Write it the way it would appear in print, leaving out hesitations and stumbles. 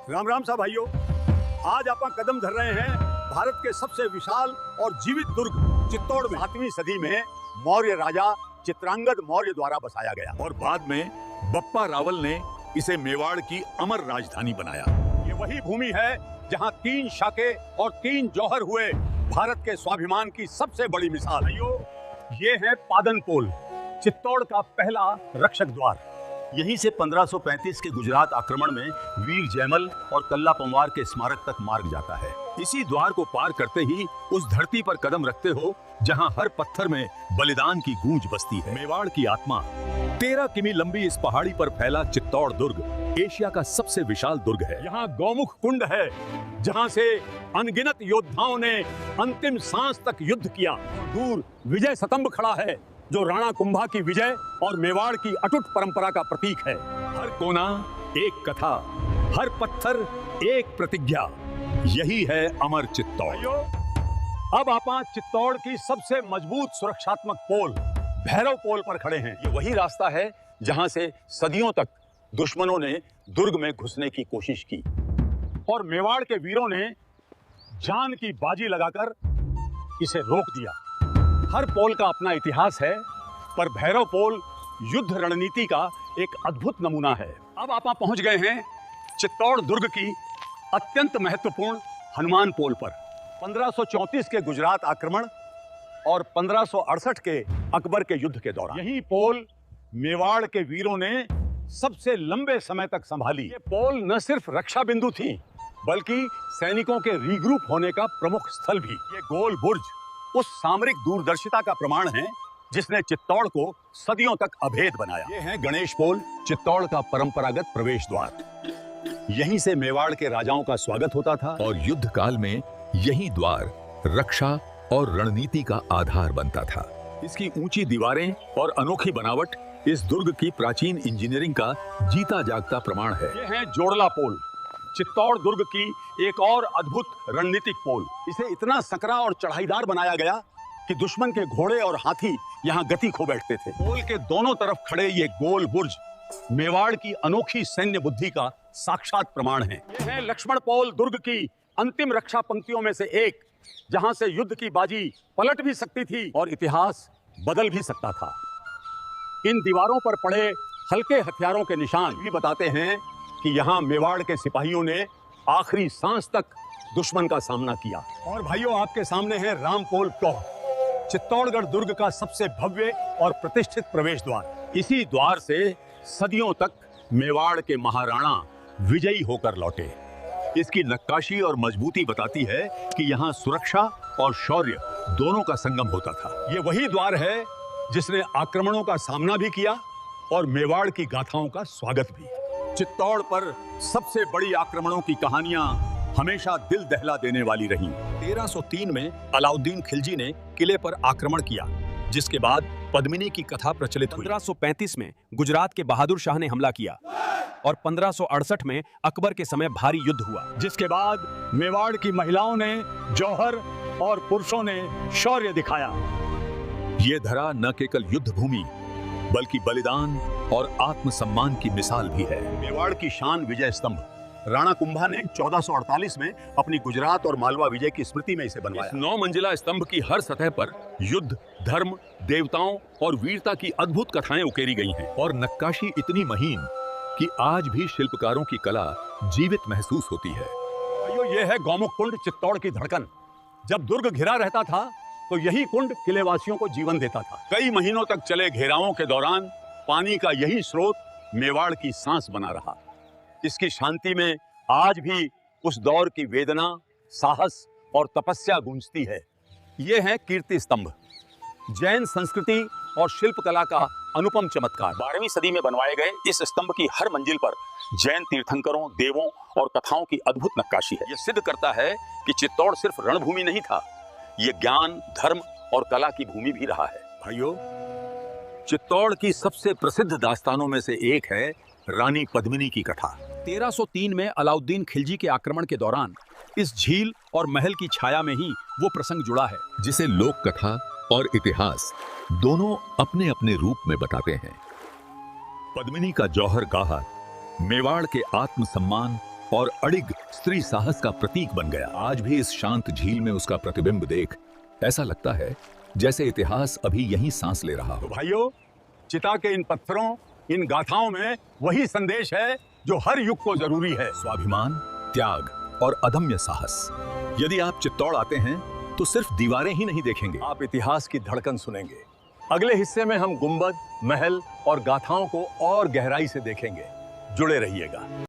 राम राम सा भाइयों, आज आप कदम धर रहे हैं भारत के सबसे विशाल और जीवित दुर्ग चित्तौड़ में। 7वीं सदी में मौर्य राजा चित्रांगद मौर्य द्वारा बसाया गया और बाद में बप्पा रावल ने इसे मेवाड़ की अमर राजधानी बनाया। ये वही भूमि है जहां 3 शाके और 3 जौहर हुए भारत के स्वाभिमान की सबसे बड़ी मिसाल। भाइयों, ये है पादन पोल, चित्तौड़ का पहला रक्षक द्वार। यहीं से 1535 के गुजरात आक्रमण में वीर जयमल और कल्ला पंवार के स्मारक तक मार्ग जाता है। इसी द्वार को पार करते ही उस धरती पर कदम रखते हो जहां हर पत्थर में बलिदान की गूंज बसती है। मेवाड़ की आत्मा। 13 किमी लंबी इस पहाड़ी पर फैला चित्तौड़ दुर्ग एशिया का सबसे विशाल दुर्ग है। यहाँ गौमुख कुंड है जहाँ से अनगिनत योद्धाओं ने अंतिम सांस तक युद्ध किया। दूर विजय स्तंभ खड़ा है जो राणा कुंभा की विजय और मेवाड़ की अटूट परंपरा का प्रतीक है। हर कोना एक कथा, हर पत्थर एक प्रतिज्ञा। यही है अमर चित्तौड़। अब आप चित्तौड़ की सबसे मजबूत सुरक्षात्मक पोल भैरव पोल पर खड़े हैं। ये वही रास्ता है जहां से सदियों तक दुश्मनों ने दुर्ग में घुसने की कोशिश की और मेवाड़ के वीरों ने जान की बाजी लगाकर इसे रोक दिया। हर पोल का अपना इतिहास है, पर भैरव पोल युद्ध रणनीति का एक अद्भुत नमूना है। अब आप पहुंच गए हैं चित्तौड़ दुर्ग की अत्यंत महत्वपूर्ण हनुमान पोल पर। 1534 के गुजरात आक्रमण और 1568 के अकबर के युद्ध के दौरान यही पोल मेवाड़ के वीरों ने सबसे लंबे समय तक संभाली। ये पोल न सिर्फ रक्षा बिंदु थी, बल्कि सैनिकों के रीग्रुप होने का प्रमुख स्थल भी। ये गोल बुर्ज उस सामरिक दूरदर्शिता का प्रमाण है जिसने चित्तौड़ को सदियों तक अभेद बनाया। ये है गणेश पोल, चित्तौड़ का परंपरागत प्रवेश द्वार। यहीं से मेवाड़ के राजाओं का स्वागत होता था और युद्ध काल में यही द्वार रक्षा और रणनीति का आधार बनता था। इसकी ऊंची दीवारें और अनोखी बनावट इस दुर्ग की प्राचीन इंजीनियरिंग का जीता जागता प्रमाण है। ये है जोड़ला पोल, चित्तौड़ दुर्ग की एक और अद्भुत रणनीतिक पोल। इसे इतना सकरा और चढ़ाईदार बनाया गया कि दुश्मन के घोड़े और हाथी यहाँ गति खो बैठते थे। पोल के दोनों तरफ खड़े ये गोल बुर्ज मेवाड़ की अनोखी सैन्य बुद्धि का साक्षात प्रमाण है। यह है लक्ष्मण पोल, दुर्ग की अंतिम रक्षा पंक्तियों में से एक, जहां से युद्ध की बाजी पलट भी सकती थी और इतिहास बदल भी सकता था। इन दीवारों पर पड़े हल्के हथियारों के निशान भी बताते हैं कि यहाँ मेवाड़ के सिपाहियों ने आखिरी सांस तक दुश्मन का सामना किया। और भाइयों, आपके सामने है रामपोल टॉप, चित्तौड़गढ़ दुर्ग का सबसे भव्य और प्रतिष्ठित प्रवेश द्वार। इसी द्वार से सदियों तक मेवाड़ के महाराणा विजयी होकर लौटे। इसकी नक्काशी और मजबूती बताती है कि यहाँ सुरक्षा और शौर्य दोनों का संगम होता था। ये वही द्वार है जिसने आक्रमणों का सामना भी किया और मेवाड़ की गाथाओं का स्वागत भी। चित्तौड़ पर सबसे बड़ी आक्रमणों की कहानियां हमेशा दिल दहला देने वाली रहीं। 1303 में अलाउद्दीन खिलजी ने किले पर आक्रमण किया, जिसके बाद पद्मिनी की कथा प्रचलित हुई। 1535 में गुजरात के बहादुर शाह ने हमला किया और 1568 में अकबर के समय भारी युद्ध हुआ, जिसके बाद मेवाड़ की महिलाओं ने जौहर और पुरुषों ने शौर्य दिखाया। ये धरा न केवल युद्ध भूमि बल्कि बलिदान और आत्मसम्मान की मिसाल भी है। मेवाड़ की शान विजय स्तंभ राणा कुंभा ने 1448 में अपनी गुजरात और मालवा विजय की स्मृति में इसे बनवाया। 9 मंजिला स्तंभ की हर सतह पर युद्ध, धर्म, देवताओं और वीरता की अद्भुत कथाएं उकेरी गई हैं और नक्काशी इतनी महीन कि आज भी शिल्पकारों की कला जीवित महसूस होती है। ये है गौमुख कुंड, चित्तौड़ की धड़कन। जब दुर्ग घिरा रहता था तो यही कुंड किलेवासियों को जीवन देता था। कई महीनों तक चले घेरावों के दौरान पानी का यही स्रोत मेवाड़ की सांस बना रहा। इसकी शांति में आज भी उस दौर की वेदना, साहस और तपस्या गूंजती है। ये है कीर्ति स्तंभ, जैन संस्कृति और शिल्पकला का अनुपम चमत्कार। 12वीं सदी में बनवाए गए इस स्तंभ की हर मंजिल पर जैन तीर्थंकरों, देवों और कथाओं की अद्भुत नक्काशी है। यह सिद्ध करता है कि चित्तौड़ सिर्फ रणभूमि नहीं था, ये ज्ञान, धर्म और कला की भूमि भी रहा है। भाइयों, चित्तौड़ की सबसे प्रसिद्ध दास्तानों में से एक है रानी पद्मिनी की कथा। 1303 में अलाउद्दीन खिलजी के आक्रमण के दौरान इस झील और महल की छाया में ही वो प्रसंग जुड़ा है, जिसे लोक कथा और इतिहास दोनों अपने अपने रूप में बताते हैं। पद्मिनी का जौहर गाहर मेवाड़ के आत्मसम्मान और अड़िग स्त्री साहस का प्रतीक बन गया। आज भी इस शांत झील में उसका प्रतिबिंब देख ऐसा लगता है जैसे इतिहास अभी यहीं सांस ले रहा हो। तो भाइयों, चिता के इन पत्थरों, इन गाथाओं में वही संदेश है जो हर युग को जरूरी है। स्वाभिमान, त्याग और अदम्य साहस। यदि आप चित्तौड़ आते हैं तो सिर्फ दीवारें ही नहीं देखेंगे, आप इतिहास की धड़कन सुनेंगे। अगले हिस्से में हम गुंबद, महल और गाथाओं को और गहराई से देखेंगे। जुड़े रहिएगा।